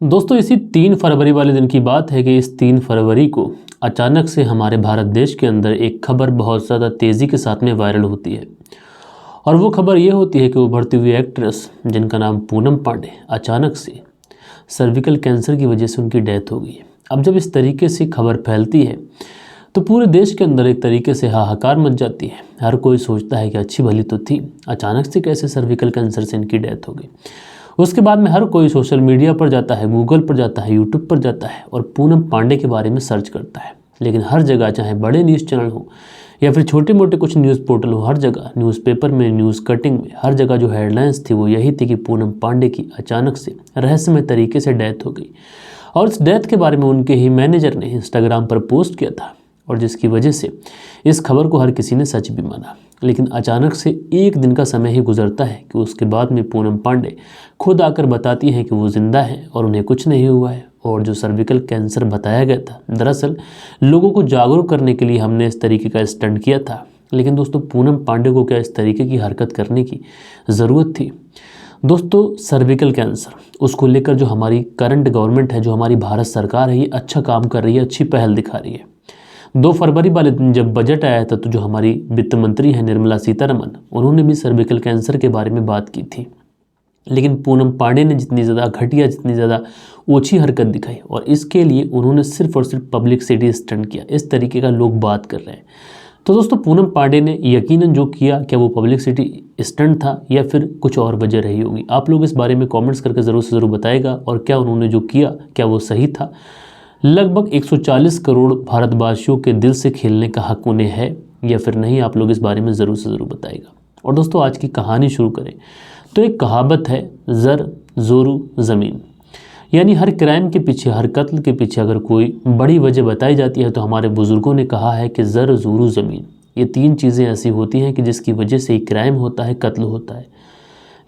दोस्तों इसी 3 फरवरी वाले दिन की बात है कि इस 3 फरवरी को अचानक से हमारे भारत देश के अंदर एक खबर बहुत ज़्यादा तेज़ी के साथ में वायरल होती है। और वो खबर ये होती है कि उभरती हुई एक्ट्रेस जिनका नाम पूनम पांडे, अचानक से सर्विकल कैंसर की वजह से उनकी डेथ हो गई है। अब जब इस तरीके से खबर फैलती है तो पूरे देश के अंदर एक तरीके से हाहाकार मच जाती है। हर कोई सोचता है कि अच्छी भली तो थी, अचानक से कैसे सर्विकल कैंसर से इनकी डेथ हो गई। उसके बाद में हर कोई सोशल मीडिया पर जाता है, गूगल पर जाता है, यूट्यूब पर जाता है और पूनम पांडे के बारे में सर्च करता है। लेकिन हर जगह, चाहे बड़े न्यूज़ चैनल हो या फिर छोटे मोटे कुछ न्यूज़ पोर्टल हो, हर जगह न्यूज़पेपर में, न्यूज़ कटिंग में, हर जगह जो हेडलाइंस थी वो यही थी कि पूनम पांडे की अचानक से रहस्यमय तरीके से डेथ हो गई। और इस डेथ के बारे में उनके ही मैनेजर ने इंस्टाग्राम पर पोस्ट किया था और जिसकी वजह से इस खबर को हर किसी ने सच भी माना। लेकिन अचानक से एक दिन का समय ही गुजरता है कि उसके बाद में पूनम पांडे खुद आकर बताती हैं कि वो ज़िंदा हैं और उन्हें कुछ नहीं हुआ है। और जो सर्विकल कैंसर बताया गया था, दरअसल लोगों को जागरूक करने के लिए हमने इस तरीके का स्टंट किया था। लेकिन दोस्तों पूनम पांडे को क्या इस तरीके की हरकत करने की ज़रूरत थी? दोस्तों सर्विकल कैंसर, उसको लेकर जो हमारी करंट गवर्नमेंट है, जो हमारी भारत सरकार है, ये अच्छा काम कर रही है, अच्छी पहल दिखा रही है। 2 फरवरी वाले दिन जब बजट आया था तो जो हमारी वित्त मंत्री है निर्मला सीतारमण, उन्होंने भी सर्विकल कैंसर के बारे में बात की थी। लेकिन पूनम पांडे ने जितनी ज़्यादा घटिया, जितनी ज़्यादा ओछी हरकत दिखाई और इसके लिए उन्होंने सिर्फ और सिर्फ पब्लिसिटी स्टंट किया। इस तरीके का लोग बात कर रहे हैं। तो दोस्तों पूनम पांडे ने यकीनन जो किया, क्या वो पब्लिसिटी स्टंट था या फिर कुछ और वजह रही होगी? आप लोग इस बारे में कमेंट्स करके ज़रूर से ज़रूर बताएगा। और क्या उन्होंने जो किया, क्या वो सही था? लगभग 140 करोड़ भारतवासियों के दिल से खेलने का हक उन्हें है या फिर नहीं? आप लोग इस बारे में ज़रूर से ज़रूर बताएगा। और दोस्तों आज की कहानी शुरू करें तो एक कहावत है, ज़र ज़ोरू ज़मीन। यानी हर क्राइम के पीछे, हर कत्ल के पीछे अगर कोई बड़ी वजह बताई जाती है तो हमारे बुज़ुर्गों ने कहा है कि ज़र ज़ोरू ज़मीन। ये 3 चीज़ें ऐसी होती हैं कि जिसकी वजह से ही क्राइम होता है, कत्ल होता है।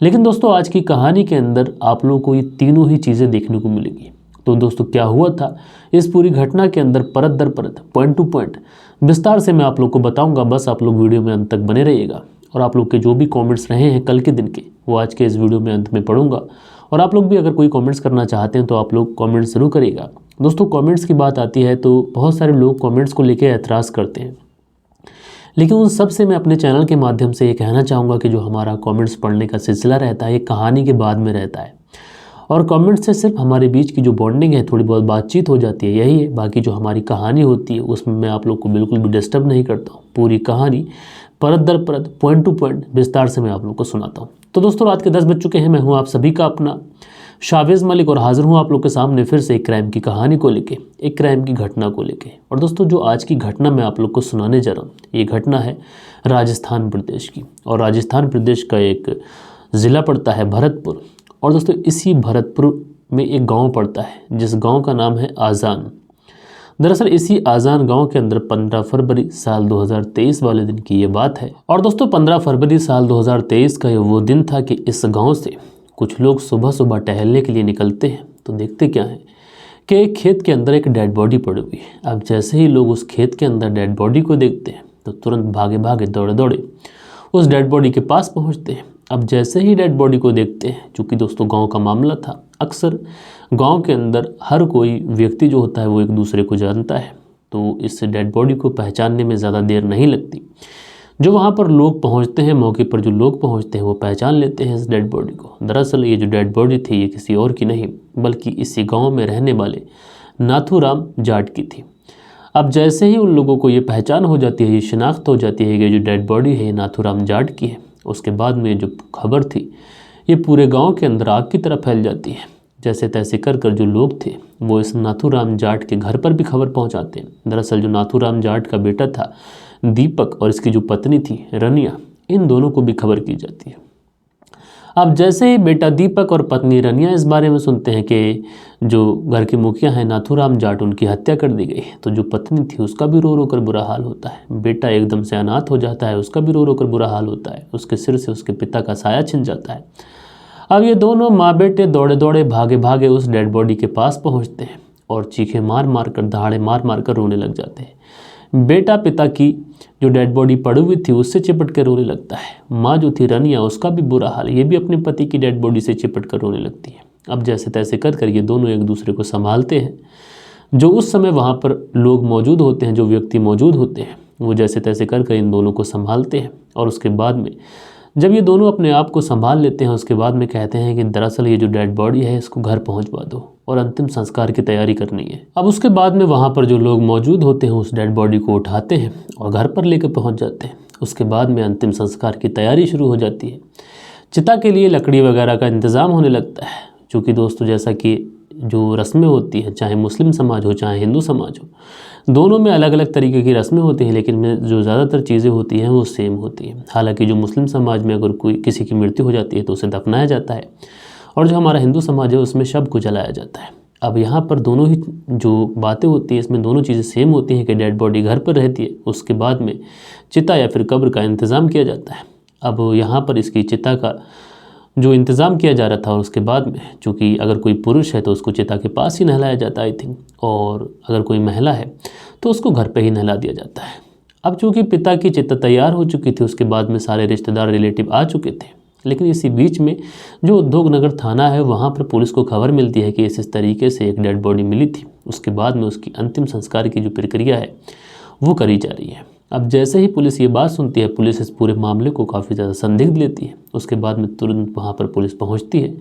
लेकिन दोस्तों आज की कहानी के अंदर आप लोगों को ये तीनों ही चीज़ें देखने को मिलेगी। तो दोस्तों क्या हुआ था इस पूरी घटना के अंदर, परत दर परत, पॉइंट टू पॉइंट विस्तार से मैं आप लोग को बताऊंगा। बस आप लोग वीडियो में अंत तक बने रहिएगा। और आप लोग के जो भी कमेंट्स रहे हैं कल के दिन के, वो आज के इस वीडियो में अंत में पढ़ूंगा। और आप लोग भी अगर कोई कमेंट्स करना चाहते हैं तो आप लोग कमेंट्स ज़रूर करिएगा। दोस्तों कमेंट्स की बात आती है तो बहुत सारे लोग कमेंट्स को लेकर ऐतराज़ करते हैं, लेकिन उन सब से मैं अपने चैनल के माध्यम से ये कहना चाहूँगा कि जो हमारा कमेंट्स पढ़ने का सिलसिला रहता है, ये कहानी के बाद में रहता है। और कमेंट से सिर्फ हमारे बीच की जो बॉन्डिंग है, थोड़ी बहुत बातचीत हो जाती है, यही है। बाकी जो हमारी कहानी होती है उसमें मैं आप लोग को बिल्कुल भी डिस्टर्ब नहीं करता हूँ। पूरी कहानी परत दर परत, पॉइंट टू पॉइंट विस्तार से मैं आप लोग को सुनाता हूँ। तो दोस्तों रात के 10 बज चुके हैं। मैं हूँ आप सभी का अपना शावेज़ मलिक और हाजिर हूँ आप लोग के सामने फिर से एक क्राइम की कहानी को लेके, एक क्राइम की घटना को लेके। और दोस्तों जो आज की घटना मैं आप लोग को सुनाने जा रहा हूँ, ये घटना है राजस्थान प्रदेश की। और राजस्थान प्रदेश का एक ज़िला पड़ता है भरतपुर। और दोस्तों इसी भरतपुर में एक गांव पड़ता है जिस गांव का नाम है आज़ान। दरअसल इसी आज़ान गांव के अंदर 15 फरवरी साल 2023 वाले दिन की ये बात है। और दोस्तों 15 फरवरी साल 2023 का ये वो दिन था कि इस गांव से कुछ लोग सुबह सुबह टहलने के लिए निकलते हैं तो देखते क्या है कि एक खेत के अंदर एक डेड बॉडी पड़ी हुई है। अब जैसे ही लोग उस खेत के अंदर डेड बॉडी को देखते हैं तो तुरंत भागे भागे, दौड़े दौड़े उस डेड बॉडी के पास पहुँचते हैं। अब जैसे ही डेड बॉडी को देखते हैं, चूँकि दोस्तों गांव का मामला था, अक्सर गांव के अंदर हर कोई व्यक्ति जो होता है वो एक दूसरे को जानता है, तो इस डेड बॉडी को पहचानने में ज़्यादा देर नहीं लगती। जो वहाँ पर लोग पहुँचते हैं, मौके पर जो लोग पहुँचते हैं वो पहचान लेते हैं इस डेड बॉडी को। दरअसल ये जो डेड बॉडी थी ये किसी और की नहीं बल्कि इसी गाँव में रहने वाले नाथूराम जाट की थी। अब जैसे ही उन लोगों को ये पहचान हो जाती है, ये शिनाख्त हो जाती है कि जो डेड बॉडी है ये नाथूराम जाट की है, उसके बाद में जो खबर थी ये पूरे गांव के अंदर आग की तरह फैल जाती है। जैसे तैसे कर कर जो लोग थे वो इस नाथूराम जाट के घर पर भी खबर पहुंचाते हैं। दरअसल जो नाथूराम जाट का बेटा था दीपक और इसकी जो पत्नी थी रनिया, इन दोनों को भी खबर की जाती है। अब जैसे ही बेटा दीपक और पत्नी रनिया इस बारे में सुनते हैं कि जो घर के मुखिया हैं नाथूराम जाट, उनकी हत्या कर दी गई, तो जो पत्नी थी उसका भी रो रो कर बुरा हाल होता है। बेटा एकदम से अनाथ हो जाता है, उसका भी रो रो कर बुरा हाल होता है। उसके सिर से उसके पिता का साया छिन जाता है। अब ये दोनों माँ बेटे दौड़े दौड़े, भागे भागे उस डेड बॉडी के पास पहुँचते हैं और चीखे मार मार कर, दहाड़े मार मार कर रोने लग जाते हैं। बेटा पिता की जो डेड बॉडी पड़ी हुई थी उससे चिपट कर रोने लगता है। माँ जो थी रनिया, उसका भी बुरा हाल, ये भी अपने पति की डेड बॉडी से चिपट कर रोने लगती है। अब जैसे तैसे कर ये दोनों एक दूसरे को संभालते हैं। जो उस समय वहाँ पर लोग मौजूद होते हैं, जो व्यक्ति मौजूद होते हैं, वो जैसे तैसे कर इन दोनों को संभालते हैं। और उसके बाद में जब ये दोनों अपने आप को संभाल लेते हैं, उसके बाद में कहते हैं कि दरअसल ये जो डेड बॉडी है इसको घर पहुंचवा दो और अंतिम संस्कार की तैयारी करनी है। अब उसके बाद में वहाँ पर जो लोग मौजूद होते हैं उस डेड बॉडी को उठाते हैं और घर पर लेकर पहुँच जाते हैं। उसके बाद में अंतिम संस्कार की तैयारी शुरू हो जाती है। चिता के लिए लकड़ी वगैरह का इंतज़ाम होने लगता है, क्योंकि दोस्तों जैसा कि जो रस्में होती हैं, चाहे मुस्लिम समाज हो चाहे हिंदू समाज हो, दोनों में अलग अलग तरीके की रस्में होती हैं, लेकिन में जो ज़्यादातर चीज़ें होती हैं वो सेम होती हैं। हालांकि जो मुस्लिम समाज में अगर कोई किसी की मृत्यु हो जाती है तो उसे दफनाया जाता है, और जो हमारा हिंदू समाज है उसमें शव को जलाया जाता है। अब यहाँ पर दोनों ही जो बातें होती हैं इसमें दोनों चीज़ें सेम होती हैं कि डेड बॉडी घर पर रहती है, उसके बाद में चिता या फिर कब्र का इंतज़ाम किया जाता है। अब यहाँ पर इसकी चिता का जो इंतज़ाम किया जा रहा था, और उसके बाद में चूँकि अगर कोई पुरुष है तो उसको चिता के पास ही नहलाया जाता है आई थिंक, और अगर कोई महिला है तो उसको घर पे ही नहला दिया जाता है। अब चूँकि पिता की चिता तैयार हो चुकी थी, उसके बाद में सारे रिश्तेदार रिलेटिव आ चुके थे, लेकिन इसी बीच में जो उद्योगनगर थाना है वहाँ पर पुलिस को खबर मिलती है कि इस तरीके से एक डेड बॉडी मिली थी। उसके बाद में उसकी अंतिम संस्कार की जो प्रक्रिया है वो करी जा रही है। अब जैसे ही पुलिस ये बात सुनती है, पुलिस इस पूरे मामले को काफ़ी ज़्यादा संदिग्ध लेती है। उसके बाद में तुरंत वहाँ पर पुलिस पहुँचती है,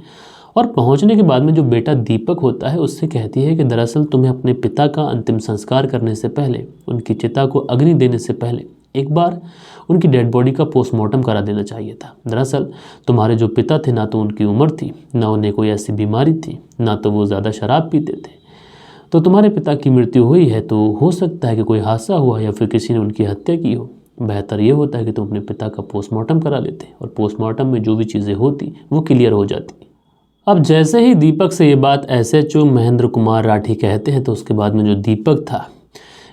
और पहुँचने के बाद में जो बेटा दीपक होता है उससे कहती है कि दरअसल तुम्हें अपने पिता का अंतिम संस्कार करने से पहले, उनकी चिता को अग्नि देने से पहले एक बार उनकी डेड बॉडी का पोस्टमार्टम करा देना चाहिए था। दरअसल तुम्हारे जो पिता थे, ना तो उनकी उम्र थी, ना उन्हें कोई ऐसी बीमारी थी, ना तो वो ज़्यादा शराब पीते थे। तो तुम्हारे पिता की मृत्यु हुई है तो हो सकता है कि कोई हादसा हुआ या फिर किसी ने उनकी हत्या की हो। बेहतर ये होता है कि तुम अपने पिता का पोस्टमार्टम करा लेते, और पोस्टमार्टम में जो भी चीज़ें होती वो क्लियर हो जाती। अब जैसे ही दीपक से ये बात एसएचओ महेंद्र कुमार राठी कहते हैं, तो उसके बाद में जो दीपक था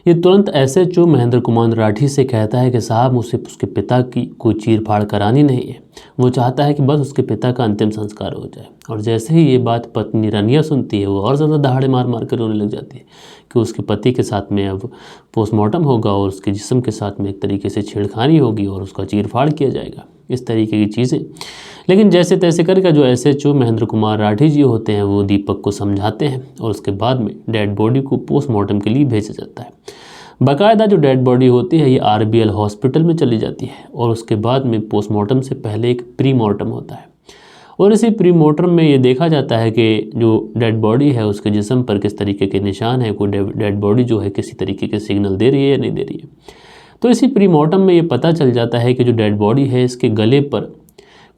ये तुरंत एसएचओ महेंद्र कुमार राठी से कहता है कि साहब मुझसे उसके पिता की कोई चीर फाड़ करानी नहीं है, वो चाहता है कि बस उसके पिता का अंतिम संस्कार हो जाए। और जैसे ही ये बात पत्नी रनिया सुनती है, वो और ज़्यादा दहाड़े मार मार कर रोने लग जाती है कि उसके पति के साथ में अब पोस्टमार्टम होगा और उसके जिस्म के साथ में एक तरीके से छेड़खानी होगी और उसका चीर फाड़ किया जाएगा, इस तरीके की चीज़ें। लेकिन जैसे तैसे करके जो एसएचओ महेंद्र कुमार राठी जी होते हैं वो दीपक को समझाते हैं, और उसके बाद में डेड बॉडी को पोस्टमार्टम के लिए भेजा जाता है। बाकायदा जो डेड बॉडी होती है ये आरबीएल हॉस्पिटल में चली जाती है, और उसके बाद में पोस्टमार्टम से पहले एक प्री मॉर्टम होता है, और इसी प्री मॉर्टम में ये देखा जाता है कि जो डेड बॉडी है उसके जिस्म पर किस तरीके के निशान है, कोई डेड बॉडी जो है किसी तरीके के सिग्नल दे रही है या नहीं दे रही है। तो इसी प्री मॉर्टम में ये पता चल जाता है कि जो डेड बॉडी है इसके गले पर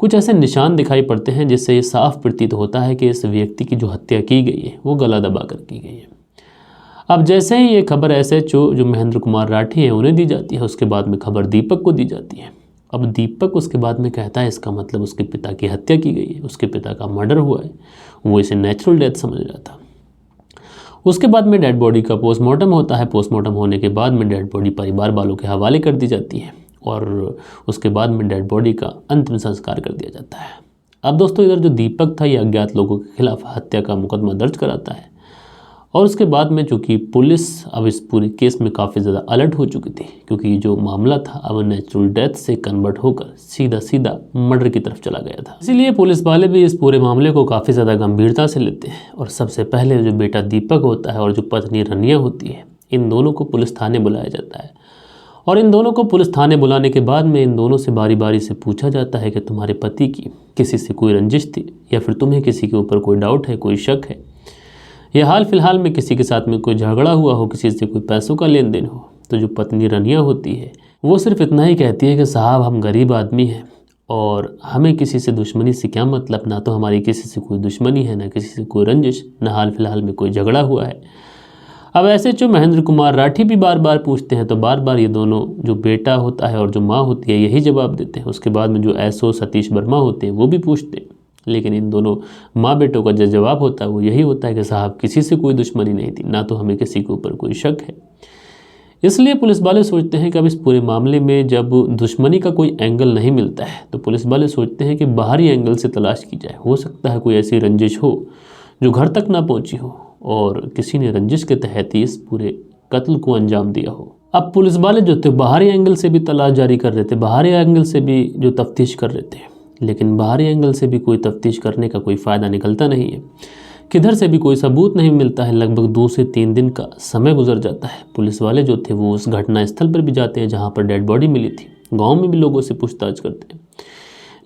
कुछ ऐसे निशान दिखाई पड़ते हैं जिससे ये साफ प्रतीत होता है कि इस व्यक्ति की जो हत्या की गई है वो गला दबाकर की गई है। अब जैसे ही ये खबर एसएचओ जो महेंद्र कुमार राठी हैं उन्हें दी जाती है, उसके बाद में खबर दीपक को दी जाती है। अब दीपक उसके बाद में कहता है इसका मतलब उसके पिता की हत्या की गई है, उसके पिता का मर्डर हुआ है, वो इसे नेचुरल डेथ समझ रहा था। उसके बाद में डेड बॉडी का पोस्टमार्टम होता है। पोस्टमार्टम होने के बाद में डेड बॉडी परिवार वालों के हवाले कर दी जाती है, और उसके बाद में डेड बॉडी का अंतिम संस्कार कर दिया जाता है। अब दोस्तों इधर जो दीपक था ये अज्ञात लोगों के खिलाफ हत्या का मुकदमा दर्ज कराता है, और उसके बाद में चूँकि पुलिस अब इस पूरे केस में काफ़ी ज़्यादा अलर्ट हो चुकी थी, क्योंकि जो मामला था अब नेचुरल डेथ से कन्वर्ट होकर सीधा सीधा मर्डर की तरफ चला गया था। इसीलिए पुलिस वाले भी इस पूरे मामले को काफ़ी ज़्यादा गंभीरता से लेते हैं, और सबसे पहले जो बेटा दीपक होता है और जो पत्नी रनिया होती है, इन दोनों को पुलिस थाने बुलाया जाता है। और इन दोनों को पुलिस थाने बुलाने के बाद में इन दोनों से बारी बारी से पूछा जाता है कि तुम्हारे पति की किसी से कोई रंजिश थी, या फिर तुम्हें किसी के ऊपर कोई डाउट है, कोई शक है, या हाल फिलहाल में किसी के साथ में कोई झगड़ा हुआ हो, किसी से कोई पैसों का लेन देन हो। तो जो पत्नी रनिया होती है वो सिर्फ इतना ही कहती है कि साहब हम गरीब आदमी हैं और हमें किसी से दुश्मनी से क्या मतलब, ना तो हमारी किसी से कोई दुश्मनी है, ना किसी से कोई रंजिश, ना हाल फिलहाल में कोई झगड़ा हुआ है। अब ऐसे जो महेंद्र कुमार राठी भी बार बार पूछते हैं, तो बार बार ये दोनों जो बेटा होता है और जो माँ होती है यही जवाब देते हैं। उसके बाद में जो एसओ सतीश वर्मा होते हैं वो भी पूछते हैं, लेकिन इन दोनों माँ बेटों का जो जवाब होता है वो यही होता है कि साहब किसी से कोई दुश्मनी नहीं थी, ना तो हमें किसी के ऊपर कोई शक है। इसलिए पुलिस वाले सोचते हैं कि अब इस पूरे मामले में जब दुश्मनी का कोई एंगल नहीं मिलता है, तो पुलिस वाले सोचते हैं कि बाहरी एंगल से तलाश की जाए। हो सकता है कोई ऐसी रंजिश हो जो घर तक ना पहुंची हो और किसी ने रंजिश के तहत ही इस पूरे कत्ल को अंजाम दिया हो। अब पुलिस वाले जो थे बाहरी एंगल से भी तलाश जारी कर रहे थे, बाहरी एंगल से भी जो तफ्तीश कर रहे थे, लेकिन बाहरी एंगल से भी कोई तफ्तीश करने का कोई फ़ायदा निकलता नहीं है। किधर से भी कोई सबूत नहीं मिलता है। लगभग 2 से 3 दिन का समय गुजर जाता है। पुलिस वाले जो थे वो उस घटना स्थल पर भी जाते हैं जहाँ पर डेड बॉडी मिली थी। गाँव में भी लोगों से पूछताछ करते हैं,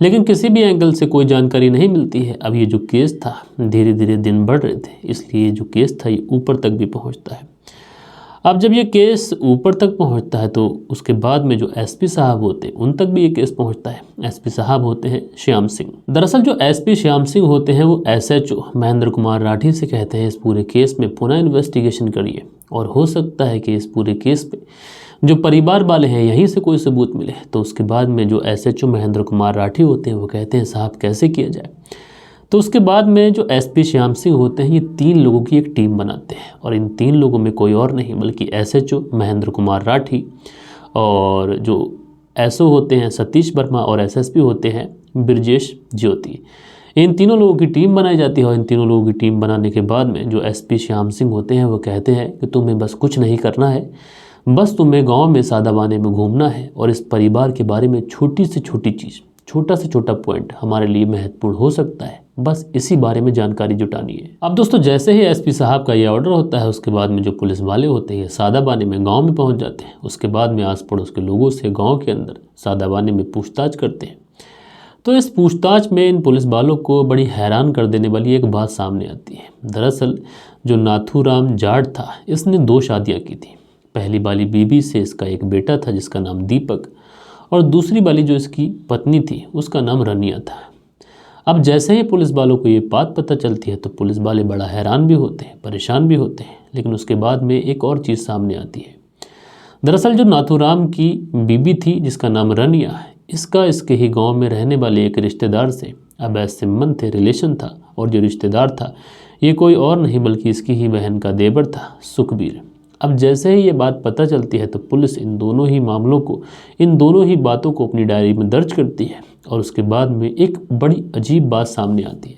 लेकिन किसी भी एंगल से कोई जानकारी नहीं मिलती है। अब ये जो केस था, धीरे धीरे दिन बढ़ रहे थे, इसलिए जो केस था ये ऊपर तक भी पहुंचता है। अब जब ये केस ऊपर तक पहुंचता है तो उसके बाद में जो एसपी साहब होते हैं उन तक भी ये केस पहुंचता है। एसपी साहब होते हैं श्याम सिंह। दरअसल जो एसपी श्याम सिंह होते हैं वो एसएचओ महेंद्र कुमार राठी से कहते हैं इस पूरे केस में पुनः इन्वेस्टिगेशन करिए, और हो सकता है कि इस पूरे केस पे जो परिवार वाले हैं यहीं से कोई सबूत मिले। तो उसके बाद में जो एसएचओ महेंद्र कुमार राठी होते हैं वो कहते हैं साहब कैसे किया जाए। तो उसके बाद में जो एसपी श्याम सिंह होते हैं ये 3 लोगों की एक टीम बनाते हैं, और इन 3 लोगों में कोई और नहीं बल्कि एसएचओ महेंद्र कुमार राठी और जो एसओ होते हैं सतीश वर्मा और एसएसपी होते हैं ब्रजेश ज्योति। इन तीनों लोगों की टीम बनाई जाती है, और इन तीनों लोगों की टीम बनाने के बाद में जो एसपी श्याम सिंह होते हैं वो कहते हैं कि तुम्हें बस कुछ नहीं करना है, बस तुम्हें गांव में सादाबाने में घूमना है और इस परिवार के बारे में छोटी से छोटी चीज़, छोटा से छोटा पॉइंट हमारे लिए महत्वपूर्ण हो सकता है, बस इसी बारे में जानकारी जुटानी है। अब दोस्तों जैसे ही एसपी साहब का ये ऑर्डर होता है उसके बाद में जो पुलिस वाले होते हैं सादाबाने में गांव में पहुंच जाते हैं। उसके बाद में आस पड़ोस के लोगों से गांव के अंदर सादाबाने में पूछताछ करते हैं। तो इस पूछताछ में इन पुलिस वालों को बड़ी हैरान कर देने वाली एक बात सामने आती है। दरअसल जो नाथूराम जाट था इसने 2 शादियाँ की थी। पहली वाली बीबी से इसका एक बेटा था जिसका नाम दीपक, और दूसरी वाली जो इसकी पत्नी थी उसका नाम रनिया था। अब जैसे ही पुलिस वालों को ये बात पता चलती है तो पुलिस वाले बड़ा हैरान भी होते हैं, परेशान भी होते हैं, लेकिन उसके बाद में एक और चीज़ सामने आती है। दरअसल जो नाथूराम की बीबी थी जिसका नाम रनिया है, इसका इसके ही गांव में रहने वाले एक रिश्तेदार से अवैध संबंध थे, रिलेशन था, और जो रिश्तेदार था ये कोई और नहीं बल्कि इसकी ही बहन का देवर था सुखबीर। अब जैसे ही ये बात पता चलती है तो पुलिस इन दोनों ही मामलों को, इन दोनों ही बातों को अपनी डायरी में दर्ज करती है, और उसके बाद में एक बड़ी अजीब बात सामने आती है।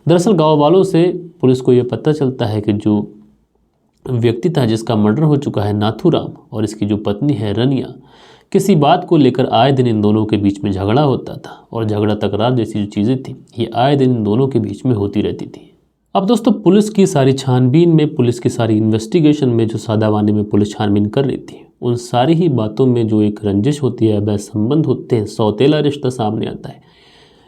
दरअसल गांव वालों से पुलिस को ये पता चलता है कि जो व्यक्ति था जिसका मर्डर हो चुका है नाथूराम, और इसकी जो पत्नी है रनिया, किसी बात को लेकर आए दिन इन दोनों के बीच में झगड़ा होता था, और झगड़ा तकरार जैसी जो चीज़ें थी ये आए दिन इन दोनों के बीच में होती रहती थी। अब दोस्तों पुलिस की सारी छानबीन में, पुलिस की सारी इन्वेस्टिगेशन में जो सादाबाने में पुलिस छानबीन कर रही थी उन सारी ही बातों में जो एक रंजिश होती है, अवैध संबंध होते हैं, सौतेला रिश्ता सामने आता है।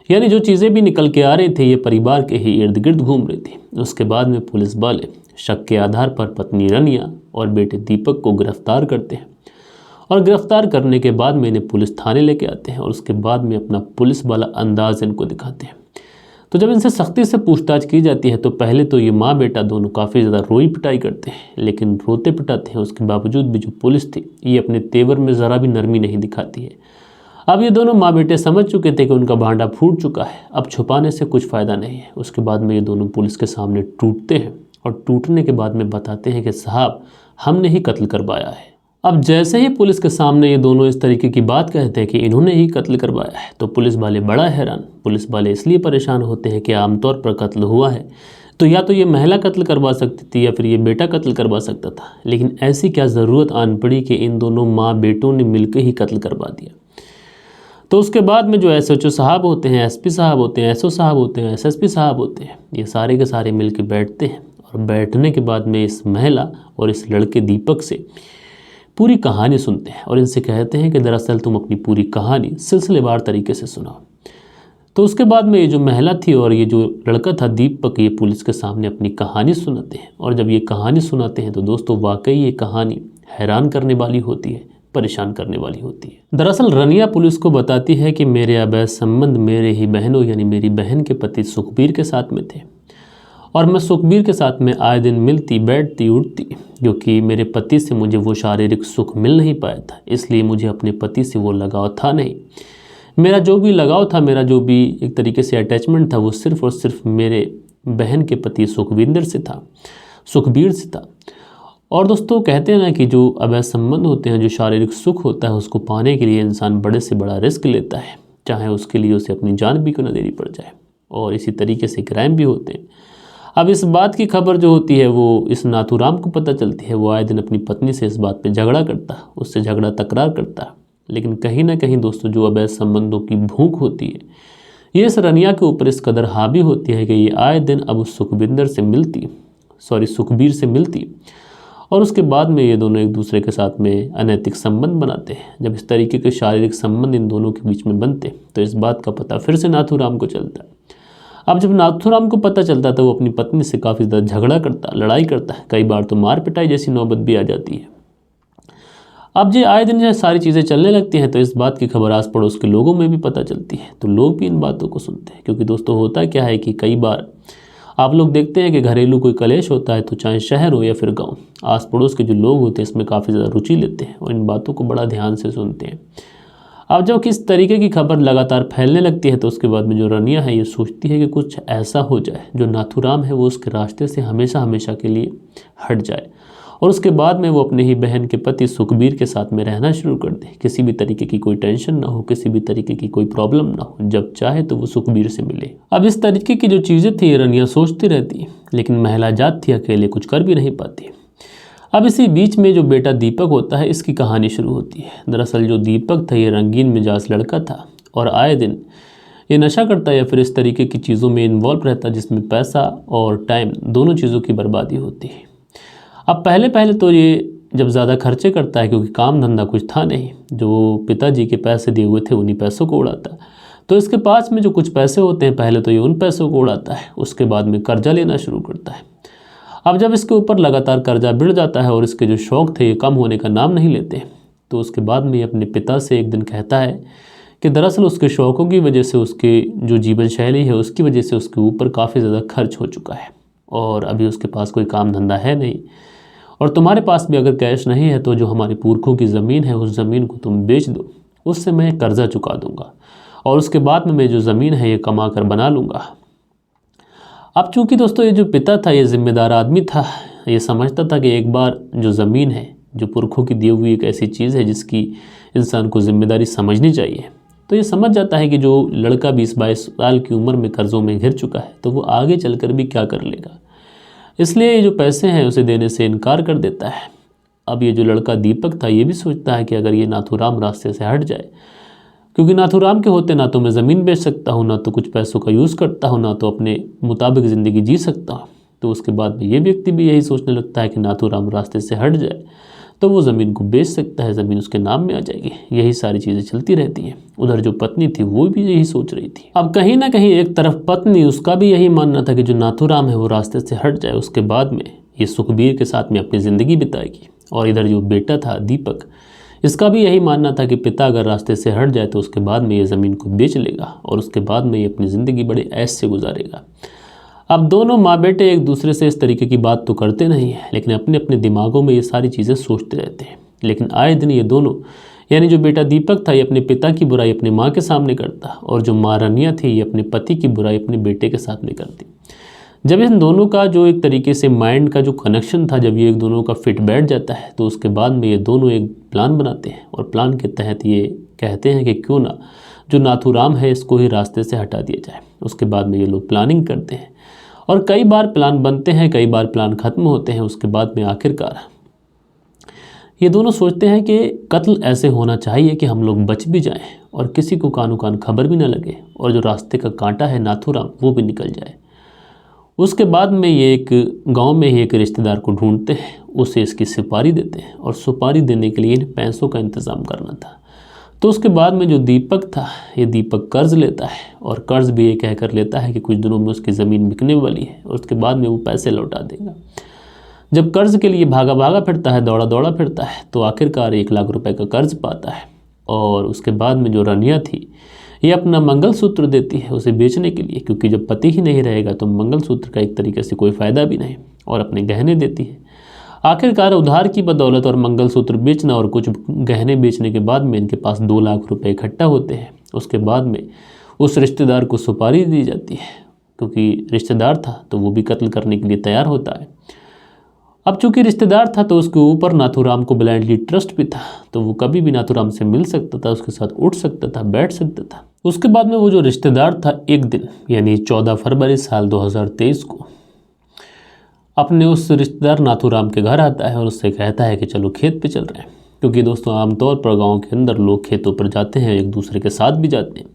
यानी जो चीज़ें भी निकल के आ रही थी ये परिवार के ही इर्द गिर्द घूम रही थी। उसके बाद में पुलिस वाले शक के आधार पर पत्नी रनिया और बेटे दीपक को गिरफ्तार करते हैं, और गिरफ्तार करने के बाद में इन्हें पुलिस थाने लेके आते हैं, और उसके बाद में अपना पुलिस वाला अंदाज इनको दिखाते हैं। तो जब इनसे सख्ती से पूछताछ की जाती है तो पहले तो ये माँ बेटा दोनों काफ़ी ज़्यादा रोई पिटाई करते हैं, लेकिन रोते पिटाते हैं उसके बावजूद भी जो पुलिस थी ये अपने तेवर में ज़रा भी नरमी नहीं दिखाती है। अब ये दोनों माँ बेटे समझ चुके थे कि उनका भांडा फूट चुका है, अब छुपाने से कुछ फ़ायदा नहीं है। उसके बाद में ये दोनों पुलिस के सामने टूटते हैं, और टूटने के बाद में बताते हैं कि साहब हमने ही कत्ल करवाया है। अब जैसे ही पुलिस के सामने ये दोनों इस तरीके की बात कहते हैं कि इन्होंने ही कत्ल करवाया है तो पुलिस वाले बड़ा हैरान, पुलिस वाले इसलिए परेशान होते हैं कि आमतौर पर कत्ल हुआ है तो या तो ये महिला कत्ल करवा सकती थी या फिर ये बेटा कत्ल करवा सकता था, लेकिन ऐसी क्या ज़रूरत आन पड़ी कि इन दोनों माँ बेटों ने मिलकर ही कत्ल करवा दिया। तो उसके बाद में जो एसएचओ साहब होते हैं, एसपी साहब होते हैं, एसओ साहब होते हैं, एसएसपी साहब होते हैं, ये सारे के सारे मिलकर बैठते हैं, और बैठने के बाद में इस महिला और इस लड़के दीपक से पूरी कहानी सुनते हैं, और इनसे कहते हैं कि दरअसल तुम अपनी पूरी कहानी सिलसिलेवार तरीके से सुनाओ। तो उसके बाद में ये जो महिला थी और ये जो लड़का था दीपक, ये पुलिस के सामने अपनी कहानी सुनाते हैं, और जब ये कहानी सुनाते हैं तो दोस्तों वाकई ये कहानी हैरान करने वाली होती है, परेशान करने वाली होती है। दरअसल रनिया पुलिस को बताती है कि मेरे अवैध संबंध मेरे ही बहनों यानी मेरी बहन के पति सुखबीर के साथ में थे, और मैं सुखबीर के साथ में आए दिन मिलती बैठती उठती, क्योंकि मेरे पति से मुझे वो शारीरिक सुख मिल नहीं पाया था, इसलिए मुझे अपने पति से वो लगाव था नहीं। मेरा जो भी लगाव था, मेरा जो भी एक तरीके से अटैचमेंट था, वो सिर्फ़ और सिर्फ मेरे बहन के पति सुखबीर से था। और दोस्तों कहते हैं ना कि जो अवैध संबंध होते हैं, जो शारीरिक सुख होता है, उसको पाने के लिए इंसान बड़े से बड़ा रिस्क लेता है, चाहे उसके लिए उसे अपनी जान भी क्यों न देनी पड़ जाए। और इसी तरीके से क्राइम भी होते हैं। अब इस बात की खबर जो होती है वो इस नाथूराम को पता चलती है। वो आए दिन अपनी पत्नी से इस बात पे झगड़ा करता, उससे झगड़ा तकरार करता, लेकिन कहीं ना कहीं दोस्तों जो अवैध संबंधों की भूख होती है ये इस रनिया के ऊपर इस कदर हावी होती है कि ये आए दिन अब उस सुखबीर से मिलती और उसके बाद में ये दोनों एक दूसरे के साथ में अनैतिक संबंध बनाते हैं। जब इस तरीके के शारीरिक संबंध इन दोनों के बीच में बनते तो इस बात का पता फिर से नाथूराम को चलता है। अब जब नाथूराम को पता चलता तो वो अपनी पत्नी से काफ़ी ज़्यादा झगड़ा करता, लड़ाई करता है, कई बार तो मार पिटाई जैसी नौबत भी आ जाती है। अब जो आए दिन जो सारी चीज़ें चलने लगती हैं तो इस बात की खबर आस पड़ोस के लोगों में भी पता चलती है, तो लोग भी इन बातों को सुनते हैं। क्योंकि दोस्तों होता क्या है कि कई बार आप लोग देखते हैं कि घरेलू कोई कलेश होता है तो चाहे शहर हो या फिर गांव, आस पड़ोस के जो लोग होते हैं इसमें काफ़ी ज़्यादा रुचि लेते हैं और इन बातों को बड़ा ध्यान से सुनते हैं। अब जब किस तरीके की खबर लगातार फैलने लगती है तो उसके बाद में जो रनिया है ये सोचती है कि कुछ ऐसा हो जाए जो नाथूराम है वो उसके रास्ते से हमेशा हमेशा के लिए हट जाए और उसके बाद में वो अपने ही बहन के पति सुखबीर के साथ में रहना शुरू कर दे। किसी भी तरीके की कोई टेंशन ना हो, किसी भी तरीके की कोई प्रॉब्लम ना हो, जब चाहे तो वो सुखबीर से मिले। अब इस तरीके की जो चीज़ें थी रनिया सोचती रहती, लेकिन महिला जात थी, अकेले कुछ कर भी नहीं पाती। अब इसी बीच में जो बेटा दीपक होता है इसकी कहानी शुरू होती है। दरअसल जो दीपक था ये रंगीन मिजाज लड़का था और आए दिन ये नशा करता या फिर इस तरीके की चीज़ों में इन्वॉल्व रहता जिसमें पैसा और टाइम दोनों चीज़ों की बर्बादी होती है। अब पहले तो ये जब ज़्यादा खर्चे करता है क्योंकि काम धंधा कुछ था नहीं, जो पिताजी के पैसे दिए हुए थे उन्हीं पैसों को उड़ाता। तो इसके पास में जो कुछ पैसे होते हैं पहले तो ये उन पैसों को उड़ाता है, उसके बाद में कर्जा लेना शुरू करता है। अब जब इसके ऊपर लगातार कर्जा बढ़ जाता है और इसके जो शौक़ थे ये कम होने का नाम नहीं लेते, तो उसके बाद में अपने पिता से एक दिन कहता है कि दरअसल उसके शौक़ों की वजह से, उसके जो जीवन शैली है उसकी वजह से उसके ऊपर काफ़ी ज़्यादा खर्च हो चुका है और अभी उसके पास कोई काम धंधा है नहीं, और तुम्हारे पास भी अगर कैश नहीं है तो जो हमारे पुरखों की ज़मीन है उस ज़मीन को तुम बेच दो, उससे मैं कर्जा चुका दूंगा और उसके बाद में मैं जो ज़मीन है ये कमा कर बना लूँगा। अब चूँकि दोस्तों ये जो पिता था ये ज़िम्मेदार आदमी था, ये समझता था कि एक बार जो ज़मीन है जो पुरखों की दी हुई एक ऐसी चीज़ है जिसकी इंसान को ज़िम्मेदारी समझनी चाहिए, तो ये समझ जाता है कि जो लड़का 20-22 साल की उम्र में कर्ज़ों में घिर चुका है तो वो आगे चलकर भी क्या कर लेगा, इसलिए ये जो पैसे हैं उसे देने से इनकार कर देता है। अब ये जो लड़का दीपक था ये भी सोचता है कि अगर ये नाथूराम रास्ते से हट जाए, क्योंकि नाथूराम के होते ना तो मैं ज़मीन बेच सकता हूँ, ना तो कुछ पैसों का यूज़ करता हूँ, ना तो अपने मुताबिक ज़िंदगी जी सकता हूँ, तो उसके बाद में ये व्यक्ति भी यही सोचने लगता है कि नाथूराम रास्ते से हट जाए तो वो ज़मीन को बेच सकता है, ज़मीन उसके नाम में आ जाएगी। यही सारी चीज़ें चलती रहती हैं। उधर जो पत्नी थी वो भी यही सोच रही थी। अब कहीं ना कहीं एक तरफ पत्नी, उसका भी यही मानना था कि जो नाथूराम है वो रास्ते से हट जाए, उसके बाद में ये सुखबीर के साथ में अपनी ज़िंदगी बिताएगी। और इधर जो बेटा था दीपक, इसका भी यही मानना था कि पिता अगर रास्ते से हट जाए तो उसके बाद में ये ज़मीन को बेच लेगा और उसके बाद में ये अपनी ज़िंदगी बड़े ऐश से गुजारेगा। अब दोनों माँ बेटे एक दूसरे से इस तरीके की बात तो करते नहीं हैं, लेकिन अपने अपने दिमागों में ये सारी चीज़ें सोचते रहते हैं। लेकिन आए दिन ये दोनों, यानी जो बेटा दीपक था ये अपने पिता की बुराई अपनी माँ के सामने करता और जो माँ रनिया थी ये अपने पति की बुराई अपने बेटे के साथ में करती। जब इन दोनों का जो एक तरीके से माइंड का जो कनेक्शन था, जब ये एक दोनों का फिट बैठ जाता है तो उसके बाद में ये दोनों एक प्लान बनाते हैं और प्लान के तहत ये कहते हैं कि क्यों ना जो नाथूराम है इसको ही रास्ते से हटा दिया जाए। उसके बाद में ये लोग प्लानिंग करते हैं और कई बार प्लान बनते हैं, कई बार प्लान ख़त्म होते हैं। उसके बाद में आखिरकार ये दोनों सोचते हैं कि कत्ल ऐसे होना चाहिए कि हम लोग बच भी जाएं और किसी को कानो कान खबर भी ना लगे और जो रास्ते का कांटा है नाथूराम वो भी निकल जाए। उसके बाद में ये एक गांव में ही एक रिश्तेदार को ढूंढते हैं, उसे इसकी सुपारी देते हैं और सुपारी देने के लिए इन्हें पैसों का इंतज़ाम करना था। तो उसके बाद में जो दीपक था ये दीपक कर्ज़ लेता है और कर्ज़ भी ये कह कर लेता है कि कुछ दिनों में उसकी ज़मीन बिकने वाली है और उसके बाद में वो पैसे लौटा देगा। जब कर्ज़ के लिए भागा भागा फिरता है, दौड़ा दौड़ा फिरता है, तो आखिरकार 1 लाख रुपए का कर्ज़ पाता है। और उसके बाद में जो रनिया थी ये अपना मंगलसूत्र देती है उसे बेचने के लिए, क्योंकि जब पति ही नहीं रहेगा तो मंगलसूत्र का एक तरीके से कोई फ़ायदा भी नहीं, और अपने गहने देती है। आखिरकार उधार की बदौलत और मंगलसूत्र बेचना और कुछ गहने बेचने के बाद में इनके पास 2 लाख रुपए इकट्ठा होते हैं। उसके बाद में उस रिश्तेदार को सुपारी दी जाती है, क्योंकि रिश्तेदार था तो वो भी कत्ल करने के लिए तैयार होता है। अब चूंकि रिश्तेदार था तो उसके ऊपर नाथूराम को ब्लाइंडली ट्रस्ट भी था, तो वो कभी भी नाथूराम से मिल सकता था, उसके साथ उठ सकता था, बैठ सकता था। उसके बाद में वो जो रिश्तेदार था एक दिन यानी 14 फरवरी साल 2023 को अपने उस रिश्तेदार नाथूराम के घर आता है और उससे कहता है कि चलो खेत पे चल रहे हैं, क्योंकि दोस्तों आमतौर पर गाँव के अंदर लोग खेतों पर जाते हैं, एक दूसरे के साथ भी जाते हैं।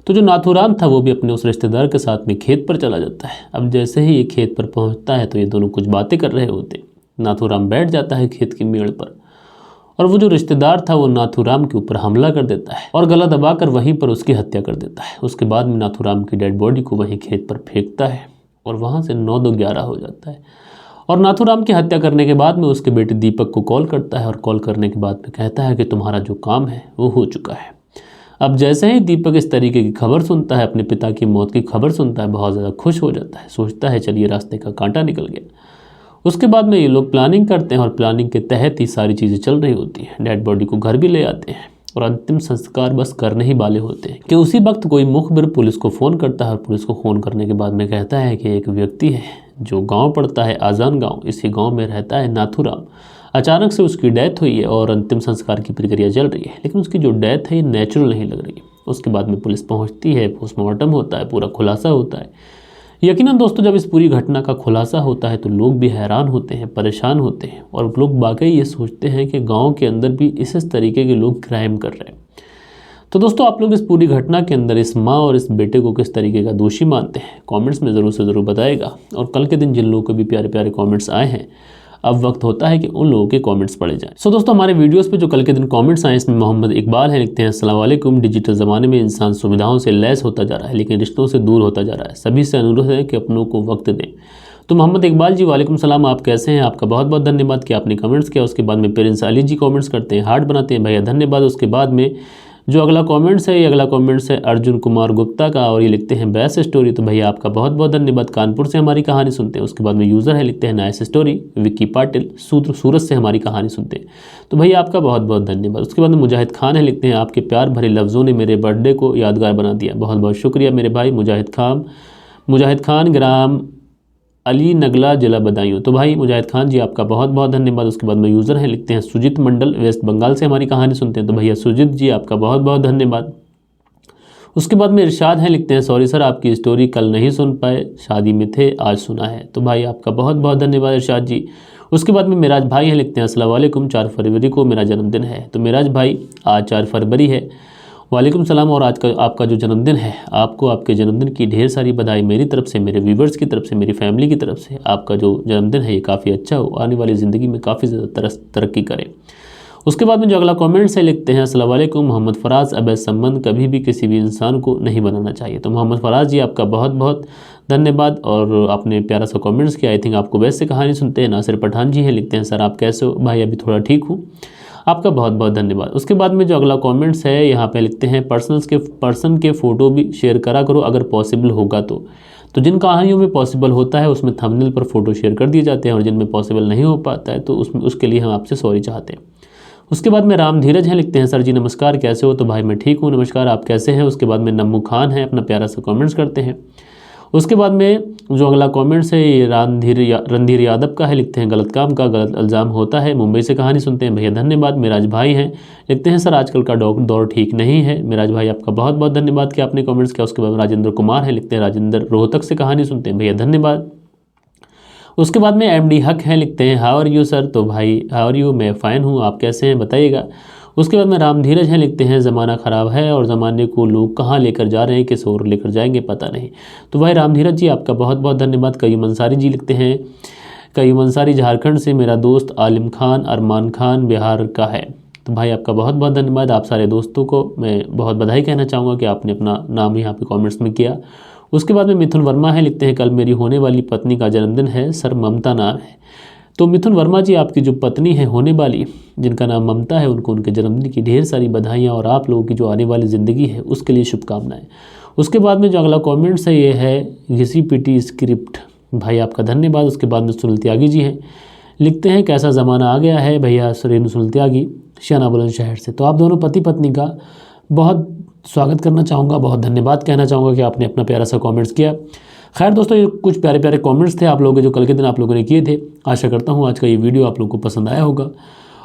तो जो नाथूराम था वो भी अपने उस रिश्तेदार के साथ में खेत पर चला जाता है। अब जैसे ही ये खेत पर पहुंचता है तो ये दोनों कुछ बातें कर रहे होते। नाथूराम बैठ जाता है खेत की मेड़ पर और वो जो रिश्तेदार था वो नाथूराम के ऊपर हमला कर देता है और गला दबाकर वहीं पर उसकी हत्या कर देता है। उसके बाद में नाथूराम की डेड बॉडी को वहीं खेत पर फेंकता है और वहाँ से 9-2-11 हो जाता है। और नाथूराम की हत्या करने के बाद में उसके बेटे दीपक को कॉल करता है और कॉल करने के बाद में कहता है कि तुम्हारा जो काम है वो हो चुका है। अब जैसे ही दीपक इस तरीके की खबर सुनता है, अपने पिता की मौत की खबर सुनता है, बहुत ज़्यादा खुश हो जाता है, सोचता है चलिए रास्ते का कांटा निकल गया। उसके बाद में ये लोग प्लानिंग करते हैं और प्लानिंग के तहत ही सारी चीज़ें चल रही होती हैं। डेड बॉडी को घर भी ले आते हैं और अंतिम संस्कार बस करने ही वाले होते हैं कि उसी वक्त कोई मुखबिर पुलिस को फ़ोन करता है और पुलिस को फ़ोन करने के बाद में कहता है कि एक व्यक्ति है जो गांव पड़ता है आज़ान गांव, इसी गांव में रहता है नाथूराम। अचानक से उसकी डेथ हुई है और अंतिम संस्कार की प्रक्रिया चल रही है, लेकिन उसकी जो डेथ है ये नेचुरल नहीं लग रही है। उसके बाद में पुलिस पहुँचती है, पोस्टमार्टम होता है, पूरा खुलासा होता है। यकीनन दोस्तों जब इस पूरी घटना का खुलासा होता है तो लोग भी हैरान होते हैं, परेशान होते हैं और लोग वाकई ये सोचते हैं कि गांव के अंदर भी इस तरीके के लोग क्राइम कर रहे हैं। तो दोस्तों आप लोग इस पूरी घटना के अंदर इस माँ और इस बेटे को किस तरीके का दोषी मानते हैं, कमेंट्स में ज़रूर से ज़रूर बताएगा। और कल के दिन जिन लोगों को भी प्यारे प्यारे कमेंट्स आए हैं, अब वक्त होता है कि उन लोगों के कमेंट्स पढ़े जाएं। सो दोस्तों हमारे वीडियोस पे जो कल के दिन कमेंट्स आए इसमें मोहम्मद इकबाल है, लिखते हैं अस्सलाम वालेकुम। डिजिटल ज़माने में इंसान सुविधाओं से लैस होता जा रहा है लेकिन रिश्तों से दूर होता जा रहा है, सभी से अनुरोध है कि अपनों को वक्त दें। तो मोहम्मद इकबाल जी वालेकुम सलाम, आप कैसे हैं? आपका बहुत बहुत धन्यवाद कि आपने कमेंट्स किया। उसके बाद में प्रिंस अली जी कमेंट्स करते हैं, हार्ट बनाते हैं, भैया धन्यवाद। उसके बाद में जो अगला कमेंट्स है, ये अगला कमेंट्स है अर्जुन कुमार गुप्ता का और ये लिखते हैं बेस्ट स्टोरी। तो भैया आपका बहुत बहुत धन्यवाद, कानपुर से हमारी कहानी सुनते हैं। उसके बाद में यूज़र है, लिखते हैं नाइस स्टोरी। विक्की पाटिल सूरत से हमारी कहानी सुनते हैं। तो भैया आपका बहुत बहुत धन्यवाद। उसके बाद में मुजाहिद खान है, लिखते हैं आपके प्यार भरे लफ्ज़ों ने मेरे बर्थडे को यादगार बना दिया। बहुत बहुत शुक्रिया मेरे भाई मुजाहिद खान ग्राम अली नगला जिला बदायूं। तो भाई मुजाहिद खान जी आपका बहुत बहुत धन्यवाद। उसके बाद में यूज़र हैं, लिखते हैं सुजीत मंडल वेस्ट बंगाल से हमारी कहानी सुनते हैं। तो भैया सुजीत जी आपका बहुत बहुत धन्यवाद। उसके बाद में इरशाद हैं, लिखते हैं सॉरी सर आपकी स्टोरी कल नहीं सुन पाए, शादी में थे, आज सुना है। तो भाई आपका बहुत बहुत धन्यवाद इरशाद जी। उसके बाद में मिराज भाई हैं, लिखते हैं अस्सलाम वालेकुम, 4 फरवरी को मेरा जन्मदिन है। तो मिराज भाई आज 4 फरवरी है, वालेकुम सलाम। और आज का आपका जो जन्मदिन है, आपको आपके जन्मदिन की ढेर सारी बधाई मेरी तरफ से, मेरे व्यूवर्स की तरफ से, मेरी फैमिली की तरफ से। आपका जो जन्मदिन है ये काफ़ी अच्छा हो, आने वाली ज़िंदगी में काफ़ी ज़्यादा तरक्की करें। उसके बाद में जो अगला कमेंट्स है, लिखते हैं अस्सलाम वालेकुम, मोहम्मद फराज अवैध संबंध कभी भी किसी भी इंसान को नहीं बनाना चाहिए। तो मोहम्मद फराज जी आपका बहुत बहुत धन्यवाद और आपने प्यारा सा कमेंट्स किया। आई थिंक आपको वैसे कहानी सुनते हैं। नासिर पठान जी हैं, लिखते हैं सर आप कैसे हो? भाई अभी थोड़ा ठीक हूँ, आपका बहुत बहुत धन्यवाद। उसके बाद में जो अगला कमेंट्स है यहाँ पे लिखते हैं पर्सन के फ़ोटो भी शेयर करा करो अगर पॉसिबल होगा तो जिन कहानियों में पॉसिबल होता है उसमें थंबनेल पर फ़ोटो शेयर कर दिए जाते हैं और जिनमें पॉसिबल नहीं हो पाता है तो उसके लिए हम आपसे सॉरी चाहते हैं। उसके बाद में राम धीरज हैं, लिखते हैं सर जी नमस्कार, कैसे हो? तो भाई मैं ठीक हूँ, नमस्कार, आप कैसे हैं? उसके बाद में नम्मू खान है, अपना प्यारा सा कमेंट्स करते हैं। उसके बाद में जो अगला कमेंट्स है ये रणधीर यादव का है, लिखते हैं गलत काम का गलत इल्ज़ाम होता है, मुंबई से कहानी सुनते हैं। भैया धन्यवाद। मिराज भाई हैं, लिखते हैं सर आजकल का दौर ठीक नहीं है। मिराज भाई आपका बहुत बहुत धन्यवाद कि आपने कमेंट्स किया। उसके बाद राजेंद्र कुमार है, लिखते हैं राजेंद्र रोहतक से कहानी सुनते हैं। भैया धन्यवाद। उसके बाद में एमडी हक हैं, लिखते हैं हाउ आर यू सर? तो भाई हाउ आर यू, मैं फ़ाइन हूँ, आप कैसे हैं बताइएगा। उसके बाद में राम धीरज हैं, लिखते हैं ज़माना ख़राब है और ज़माने को लोग कहाँ लेकर जा रहे हैं, किस ओर लेकर जाएंगे पता नहीं। तो भाई राम धीरज जी आपका बहुत बहुत धन्यवाद। कयूम अंसारी जी लिखते हैं कयूम अंसारी झारखंड से, मेरा दोस्त आलिम खान अरमान खान बिहार का है। तो भाई आपका बहुत बहुत धन्यवाद। आप सारे दोस्तों को मैं बहुत बधाई कहना चाहूँगा कि आपने अपना नाम यहाँ पे कमेंट्स में किया। उसके बाद में मिथुन वर्मा है, लिखते हैं कल मेरी होने वाली पत्नी का जन्मदिन है सर, ममता नाम है। तो मिथुन वर्मा जी आपकी जो पत्नी है होने वाली, जिनका नाम ममता है, उनको उनके जन्मदिन की ढेर सारी बधाइयाँ और आप लोगों की जो आने वाली ज़िंदगी है उसके लिए शुभकामनाएं। उसके बाद में जो अगला कमेंट्स है ये है घिसी पिटी स्क्रिप्ट, भाई आपका धन्यवाद। उसके बाद में सुनील त्यागी जी हैं, लिखते हैं कैसा ज़माना आ गया है भैया, सुरेंद्र सुनील त्यागी शाना बुलंदशहर से। तो आप दोनों पति पत्नी का बहुत स्वागत करना चाहूँगा, बहुत धन्यवाद कहना चाहूँगा कि आपने अपना प्यारा सा कमेंट्स किया। खैर दोस्तों ये कुछ प्यारे प्यारे कमेंट्स थे आप लोगों के जो कल के दिन आप लोगों ने किए थे। आशा करता हूँ आज का ये वीडियो आप लोगों को पसंद आया होगा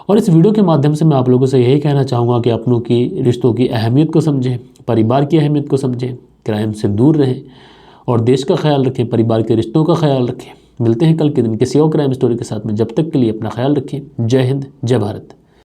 और इस वीडियो के माध्यम से मैं आप लोगों से यही कहना चाहूँगा कि अपनों की रिश्तों की अहमियत को समझें, परिवार की अहमियत को समझें, क्राइम से दूर रहें और देश का ख्याल रखें, परिवार के रिश्तों का ख्याल रखें। मिलते हैं कल के दिन किसी और क्राइम स्टोरी के साथ में, जब तक के लिए अपना ख्याल रखें। जय हिंद, जय भारत।